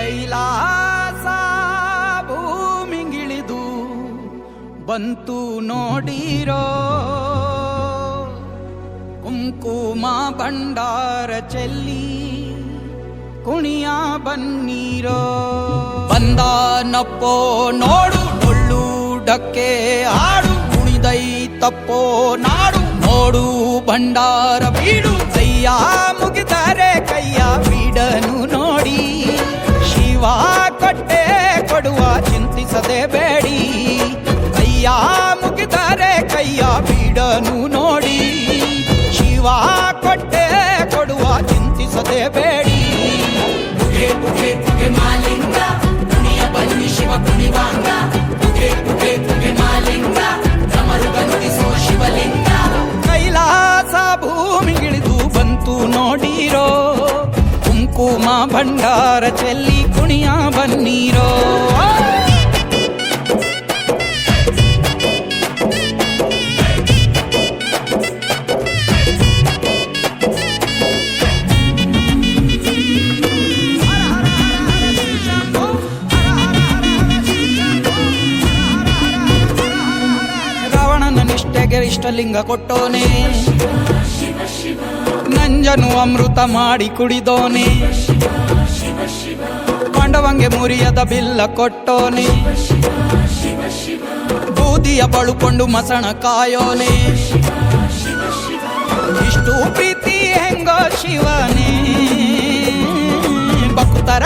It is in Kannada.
ಕೈಲಾಸ ಭೂಮಿಗಿಳಿದು ಬಂತು ನೋಡಿರೋ, ಕುಂಕುಮ ಭಂಡಾರ ಚೆಲ್ಲಿ ಕುಣಿಯ ಬನ್ನೀರೋ. ಬಂದಾನಪ್ಪೋ ನೋಡು ಡೊಳ್ಳು ಡಕ್ಕೆ ಆಡು, ಕುಣಿದೈತಪ್ಪೋ ನಾಡು ನೋಡು ಭಂಡಾರ ಬೀಡು. ಕೈಯ ಮುಗಿದರೆ ಕೈಯ ಬೀಡನು ನೋಡಿ, ಶಿವ ಕೊಟ್ಟೆ ಕೊಡುವ ಚಿಂತಿಸದೆ ಬೇಡಿ. ಕೈಯ ಮುಗಿದರೆ ಕೈಯ ಬೀಡನು ನೋಡಿ, ಶಿವ ಕೊಟ್ಟೆ ಕೊಡುವ ಚಿಂತಿಸದೆ ಬೇಡಿ. ಪುಗೆ ಪುಗೆ ಪುಗೆ ಮಾಲಿಂಗ ಕುಣಿಯ ಬನ್ನಿ ಶಿವ ಕುಣಿವಾಂಗ. ಪುಗೆ ಪುಗೆ ಪುಗೆ ಮಾಲಿಂಗ ಡಮರು ಬಂದಿಸೋ ಶಿವಲಿಂಗ. ಕೈಲಾಸ ಭೂಮಿಗಿಳಿದು ಬಂತು ನೋಡಿರೋ, ಕುಂಕುಮ ಭಂಡಾರ ಚೆಲ್ಲಿ ಕುಣಿಯ ಬನ್ನೀರೋ. ಇಷ್ಟಲಿಂಗ ಕೊಟ್ಟೋನೆ, ನಂಜನು ಅಮೃತ ಮಾಡಿ ಕುಡಿದೋನೆ. ಪಾಂಡವಂಗೆ ಮುರಿಯದ ಬಿಲ್ಲ ಕೊಟ್ಟೋನೆ, ಬೂದಿಯ ಬಳುಕೊಂಡು ಮಸಣ ಕಾಯೋನೆ. ಇಷ್ಟು ಪ್ರೀತಿ ಹೆಂಗೋ ಶಿವನೇ, ಭಕ್ತರ